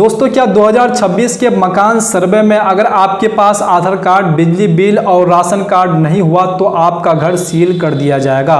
दोस्तों क्या 2026 के मकान सर्वे में अगर आपके पास आधार कार्ड, बिजली बिल और राशन कार्ड नहीं हुआ तो आपका घर सील कर दिया जाएगा।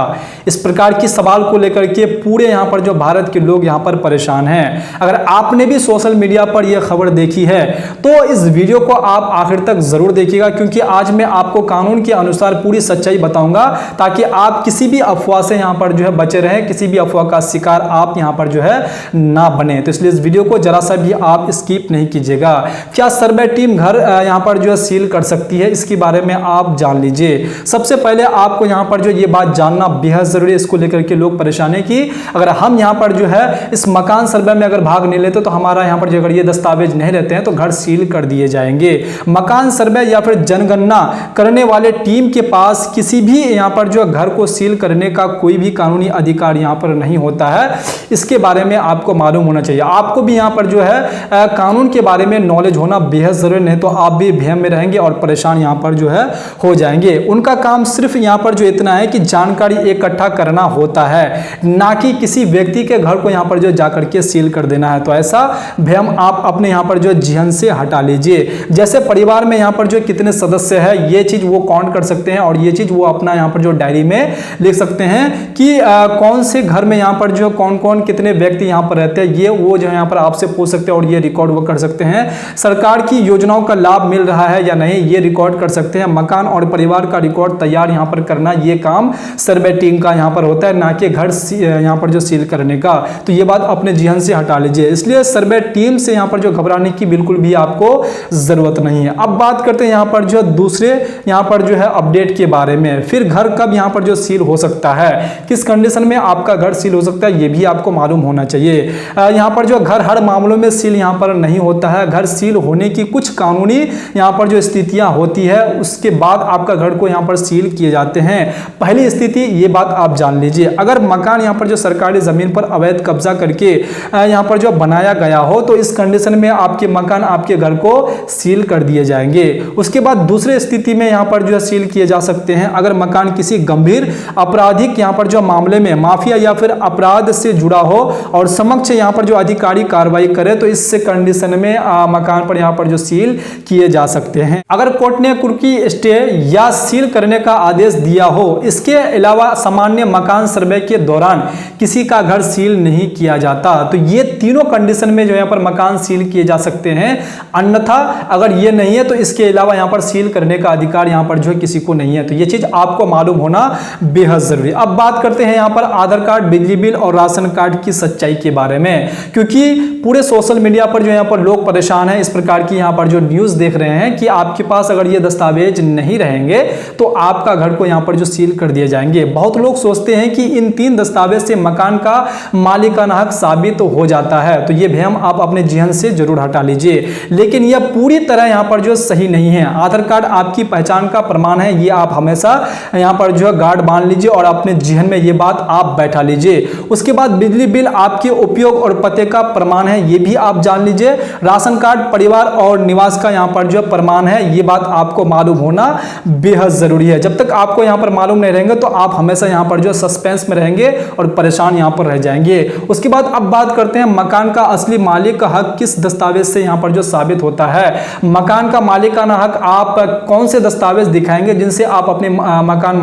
इस प्रकार की सवाल को लेकर के पूरे यहाँ पर जो भारत के लोग यहाँ पर परेशान हैं। अगर आपने भी सोशल मीडिया पर यह खबर देखी है तो इस वीडियो को आप आखिर तक जरूर देखिएगा, क्योंकि आज मैं आपको कानून के अनुसार पूरी सच्चाई बताऊंगा ताकि आप किसी भी अफवाह से यहाँ पर जो है बचे रहें, किसी भी अफवाह का शिकार आप यहाँ पर जो है ना बने। तो इसलिए इस वीडियो को जरा सा भी आप स्किप नहीं कीजिएगा। क्या सर्वे टीम घर यहाँ पर जो है सील कर सकती है, इसके बारे में आप जान लीजिए। सबसे पहले आपको यहाँ पर जो ये बात जानना बेहद जरूरी है, इसको लेकर के लोग परेशान है कि अगर हम यहाँ पर जो है इस मकान सर्वे में अगर भाग नहीं लेते तो हमारा यहाँ पर जो अगर ये दस्तावेज नहीं रहते हैं तो घर सील कर दिए जाएंगे। मकान सर्वे या फिर जनगणना करने वाले टीम के पास किसी भी यहाँ पर जो घर को सील करने का कोई भी कानूनी अधिकार यहाँ पर नहीं होता है। इसके बारे में आपको मालूम होना चाहिए। आपको भी यहाँ पर जो है कानून के बारे में नॉलेज होना बेहद जरूरी, नहीं तो आप भी भ्रम में रहेंगे और परेशान यहाँ पर जो है हो जाएंगे। उनका काम सिर्फ यहाँ पर जो इतना है कि जानकारी इकट्ठा करना होता है, ना कि किसी व्यक्ति के घर को यहाँ पर जो जाकर के सील कर देना है। तो ऐसा भ्रम आप अपने यहाँ पर जो जहन से हटा लीजिए। जैसे परिवार में यहाँ पर जो कितने सदस्य हैं ये चीज वो काउंट कर सकते हैं और ये चीज वो अपना यहाँ पर जो डायरी में लिख सकते हैं कि कौन से घर में यहाँ पर जो कौन कौन कितने व्यक्ति यहाँ पर रहते हैं, ये वो जो यहाँ पर आपसे पूछ सकते हैं और ये रिकॉर्ड वो कर सकते हैं। सरकार की योजनाओं का लाभ मिल रहा है या नहीं ये रिकॉर्ड कर सकते हैं। मकान और परिवार का रिकॉर्ड तैयार यहाँ पर करना ये काम सर्वे टीम का यहाँ पर होता है, ना कि घर यहाँ पर जो सील करने का। तो ये बात अपने जहन से हटा लीजिए। इसलिए सर्वे टीम से यहाँ पर जो घबराने की बिल्कुल भी आपको जरूरत नहीं है। अब बात करते हैं यहाँ पर जो दूसरे यहाँ पर जो है अपडेट के बारे में। फिर घर कब यहाँ पर जो सील हो सकता है, किस कंडीशन में आपका घर सील हो सकता है ये भी आपको मालूम होना चाहिए। यहाँ पर जो घर हर मामलों में सील यहाँ पर नहीं होता है। घर सील होने की कुछ कानूनी यहाँ पर जो स्थितियां होती है उसके बाद आपका घर को यहाँ पर सील किए जाते हैं। पहली स्थिति ये बात आप जान लीजिए, अगर मकान यहाँ पर जो सरकारी जमीन पर अवैध कब्जा करके यहाँ पर जो बनाया गया हो तो इस कंडीशन में आपके मकान आपके घर को सील कर दिए जाएंगे। उसके बाद दूसरी स्थिति में यहाँ पर जो है सील किए जा सकते हैं अगर मकान किसी गंभीर आपराधिक यहाँ पर जो मामले में माफिया या फिर अपराध से जुड़ा हो और समक्ष यहाँ पर जो अधिकारी कार्रवाई करे तो इससे कंडीशन में मकान पर यहाँ पर जो सील किए जा सकते हैं। अगर कोर्ट ने कुर्की स्टे या सील करने का आदेश दिया हो, इसके अलावा सामान्य मकान सर्वे के दौरान किसी का घर सील नहीं किया जाता तो ये तीनों कंडीशन में जो यहाँ पर मकान सील किए जा सकते हैं। अन्यथा अगर ये नहीं है तो इसके अलावा यहाँ पर सील करने का अधिकार यहाँ पर जो किसी को नहीं है। तो ये चीज आपको मालूम होना बेहद जरूरी। अब बात करते हैं यहाँ पर आधार कार्ड, बिजली बिल और राशन कार्ड की सच्चाई के बारे में, क्योंकि पूरे सोशल मीडिया पर जो यहाँ पर लोग परेशान हैं, इस प्रकार की यहाँ पर जो न्यूज़ देख रहे हैं कि आपके पास अगर ये दस्तावेज नहीं रहेंगे तो आपका घर को यहाँ पर जो सील कर दिए जाएंगे। बहुत लोग सोचते हैं कि इन तीन दस्तावेज से मकान का मालिकाना हक साबित तो हो जाता है, तो ये भ्रम आप अपने जहन से जरूर हटा लीजिए। लेकिन यह पूरी तरह यहाँ पर जो सही नहीं है। आधार कार्ड आपकी पहचान का प्रमाण है, ये आप हमेशा यहाँ पर जो है गार्ड बांध लीजिए और अपने जहन में ये बात आप बैठा लीजिए। उसके बाद बिजली बिल आपके उपयोग और पते का प्रमाण है, ये भी आप जान लीजिए। राशन कार्ड परिवार और निवास का यहाँ पर जो प्रमाण है, ये बात आपको मालूम होना बेहद जरूरी है। जब तक आपको यहाँ पर मालूम नहीं रहेंगे तो आप हमेशा यहाँ पर जो सस्पेंस में रहेंगे और परेशान यहाँ पर रह जाएंगे। उसके बाद अब बात करते हैं मकान का असली मालिक का हक किस दस्तावेज से यहाँ पर जो साबित होता है। मकान का मालिकाना हक आप कौन से दस्तावेज दिखाएंगे जिनसे आप अपने मकान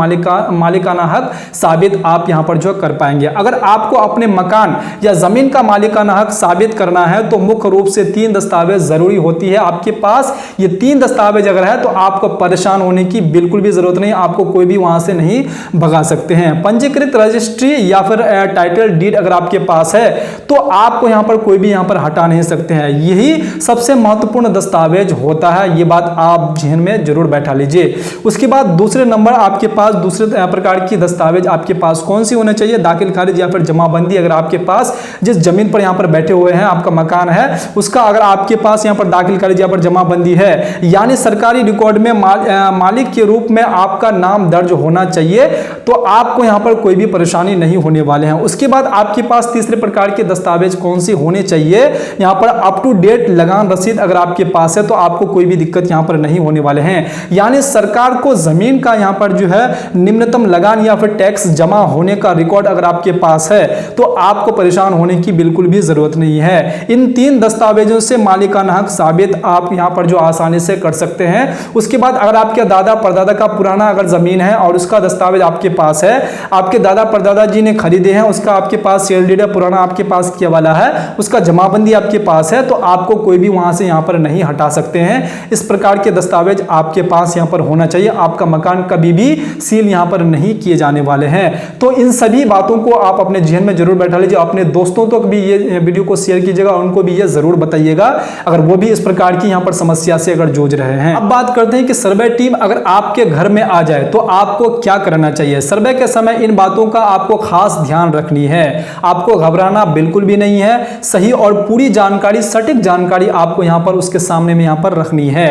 मालिकाना हक साबित आप यहाँ पर जो कर पाएंगे। अगर आपको अपने मकान या जमीन का मालिकाना हक साबित करना है तो मुख्य रूप से तीन दस्तावेज जरूरी होती है। आपके पास ये तीन दस्तावेज अगर है तो आपको परेशान होने की बिल्कुल भी जरूरत नहीं, आपको कोई भी वहां से नहीं भगा सकते हैं। पंजीकृत रजिस्ट्री या फिर टाइटल डीड अगर आपके पास है तो आपको यहाँ पर कोई भी यहाँ पर हटा नहीं सकते हैं। यही सबसे महत्वपूर्ण दस्तावेज होता है, ये बात आप जहन में जरूर बैठा लीजिए। उसके बाद दूसरे नंबर आपके पास दूसरे प्रकार की दस्तावेज आपके पास कौन सी होने चाहिए, दाखिल खारिज या फिर जमाबंदी। अगर आपके पास जिस जमीन पर यहाँ पर बैठे हुए हैं आपका मकान है उसका अगर आपके पास यहाँ पर दाखिल खारिज या पर जमाबंदी है, यानी सरकारी रिकॉर्ड में मालिक के रूप में आपका नाम दर्ज होना चाहिए, तो आपको यहाँ पर कोई भी परेशानी नहीं होने वाले हैं। उसके बाद आपके पास तीसरे प्रकार के दस्तावेज कौन से होने चाहिए, यहाँ पर अप टू डेट लगान रसीद अगर आपके पास है तो आपको कोई भी दिक्कत यहाँ पर नहीं होने वाले हैं। यानी सरकार को जमीन का यहाँ पर जो है निम्नतम लगान या फिर टैक्स जमा होने का रिकॉर्ड अगर आपके पास है तो आपको परेशान होने की बिल्कुल भी जरूरत नहीं है। इन तीन दस्तावेजों से मालिकाना हक साबित आप यहाँ पर जो आसानी से कर सकते हैं। उसके बाद अगर आपके दादा परदादा का पुराना अगर जमीन है और उसका दस्तावेज आपके पास है, आपके दादा परदादा जी ने खरीदे हैं, उसका आपके पास सेल डीड पुराना आपके पास किया वाला है, उसका जमाबंदी आपके पास है, तो आपको कोई भी वहां से यहाँ पर नहीं हटा सकते हैं। इस प्रकार के दस्तावेज आपके पास यहाँ पर होना चाहिए। आपका मकान कभी भी सील यहाँ पर नहीं किए जाने वाले हैं। तो इन सभी बातों को आप अपने जहन में जरूर बैठा लीजिए। अपने दोस्तों तक भी ये वीडियो को शेयर कीजिएगा, उनको भी ये जरूर बताइएगा अगर वो भी इस प्रकार की यहाँ पर समस्या से अगर जूझ रहे हैं। अब बात करते हैं कि सर्वे टीम अगर आपके घर में आ जाए तो आपको क्या करना चाहिए। सर्वे के समय इन बातों का आपको खास ध्यान रखनी है। आपको घबराना बिल्कुल भी नहीं है। सही और पूरी जानकारी, सटीक जानकारी आपको यहाँ पर उसके सामने में यहाँ पर रखनी है।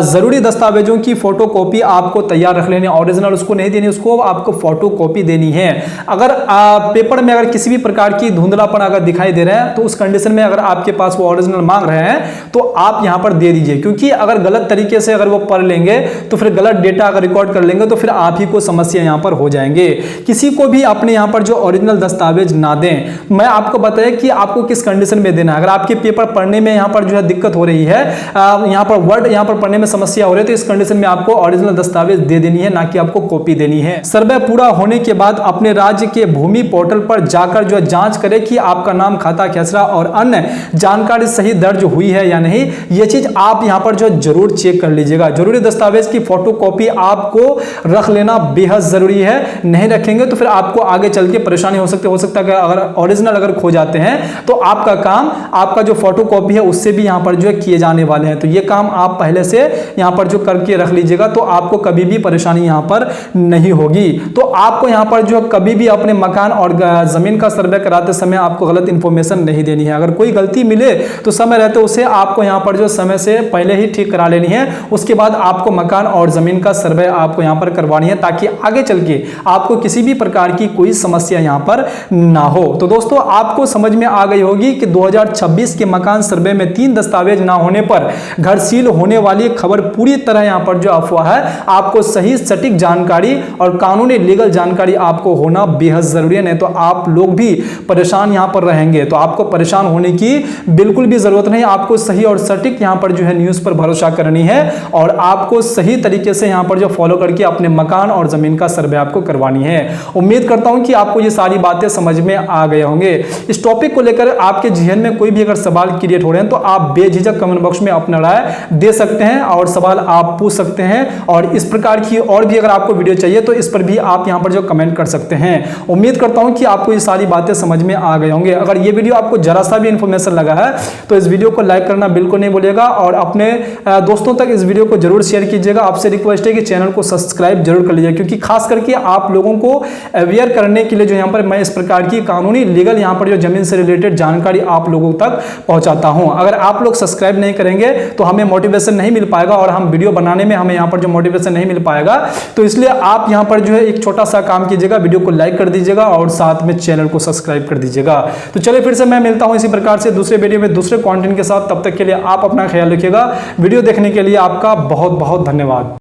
जरूरी दस्तावेजों की फोटोकॉपी आपको तैयार रख लेनी, ओरिजिनल उसको नहीं देनी, उसको आपको फोटोकॉपी देनी है। अगर पेपर में अगर किसी भी प्रकार की धुंधलापन अगर दिखाई दे रहा है तो उस कंडीशन में अगर आपके पास वो ओरिजिनल मांग रहे हैं तो आप यहां पर दे दीजिए, क्योंकि अगर गलत तरीके से अगर वो पढ़ लेंगे तो फिर गलत डेटा अगर रिकॉर्ड कर लेंगे तो फिर आप ही को समस्या यहां पर हो जाएंगे। किसी को भी अपने यहां पर जो ओरिजिनल दस्तावेज ना दें। मैं आपको बताया कि आपको किस कंडीशन में देना है। अगर आपके पेपर पढ़ने में यहां पर जो है दिक्कत हो रही है, यहां पर वर्ड यहां पर पढ़ने में समस्या हो रही है, तो इस कंडीशन में आपको ओरिजिनल दस्तावेज दे देनी है, ना कि आपको कॉपी देनी है। सर्वे पूरा होने के बाद अपने राज्य के भूमि पोर्टल पर जाकर जो है जांच करें कि आपका नाम, खाता, खेसरा और अन्य जानकारी सही दर्ज हुई है या नहीं। यह चीज आप यहां पर जो जरूर चेक कर लीजिएगा। जरूरी दस्तावेज की फोटोकॉपी आपको रख लेना बेहद जरूरी है। नहीं रखेंगे तो फिर आपको आगे चल के परेशानी हो सकता है कि अगर ओरिजिनल अगर खो जाते हैं तो आपका काम, आपका जो फोटोकॉपी है उससे भी यहां पर जो है किए जाने वाले हैं। तो ये काम आप पहले से यहां पर जो करके रख लीजिएगा तो आपको कभी भी परेशानी यहां पर नहीं होगी। तो आपको यहां पर जो कभी भी अपने मकान और जमीन का सर्वे कराते समय आपको गलत इंफॉर्मेशन नहीं देनी है। अगर कोई गलती मिले तो समय रहते उसे आपको यहां पर जो समय से पहले ही ठीक करा लेनी है। उसके बाद आपको मकान और जमीन का सर्वे आपको यहां पर करवानी है, ताकि आगे चल के आपको किसी भी प्रकार की कोई समस्या यहां पर ना हो। तो दोस्तों आपको समझ में आ गई होगी कि 2026 के मकान सर्वे में 3 दस्तावेज ना होने पर घर सील होने वाली खबर पूरी तरह यहां पर जो अफवाह है। आपको सही सटीक जानकारी और कानूनी लीगल जानकारी आपको होना बेहद जरूरी है, नहीं तो आप लोग भी परेशान यहां पर रहेंगे। तो आपको परेशान होने की बिल्कुल भी जरूरत नहीं। आपको सही और सटीक यहां पर जो है न्यूज पर भरोसा करनी है और आपको सही तरीके से यहां पर जो फॉलो करके अपने मकान और जमीन का सर्वे आपको करवानी है। उम्मीद करता हूं कि आपको ये सारी बातें समझ में आ गए होंगे। इस टॉपिक को लेकर आपके जहन में कोई भी अगर सवाल क्रिएट हो रहे हैं तो आप बेझिझक कमेंट बॉक्स में अपना राय दे सकते हैं और सवाल आप पूछ सकते हैं। और इस प्रकार की और भी अगर आपको वीडियो चाहिए तो इस पर भी आप यहां पर जो कमेंट कर सकते हैं। उम्मीद करता हूं कि आपको ये सारी बातें समझ में आ गए होंगे। अगर ये वीडियो आपको जरा सा भी इंफॉर्मेशन लगा है तो इस वीडियो को लाइक करना बिल्कुल नहीं भूलिएगा और अपने दोस्तों तक इस वीडियो को जरूर शेयर कीजिएगा। आपसे रिक्वेस्ट है कि चैनल को सब्सक्राइब जरूर कर लीजिएगा, क्योंकि खास करके आप लोगों को अवेयर करने के लिए जो यहाँ पर मैं इस प्रकार की कानूनी लीगल यहाँ पर जो जमीन से रिलेटेड जानकारी आप लोगों तक पहुंचाता हूं। अगर आप लोग सब्सक्राइब नहीं करेंगे तो हमें मोटिवेशन नहीं मिल पाएगा और हम वीडियो बनाने में हमें यहाँ पर जो मोटिवेशन नहीं मिल पाएगा। तो इसलिए आप यहाँ पर जो है एक छोटा सा काम कीजिएगा, वीडियो को लाइक कर दीजिएगा और साथ में चैनल को सब्सक्राइब कर दीजिएगा। तो चलिए फिर से मैं मिलता हूं इसी प्रकार से दूसरे वीडियो में दूसरे कंटेंट के साथ। तब तक के लिए आप अपना ख्याल रखिएगा। वीडियो देखने के लिए आपका बहुत बहुत धन्यवाद।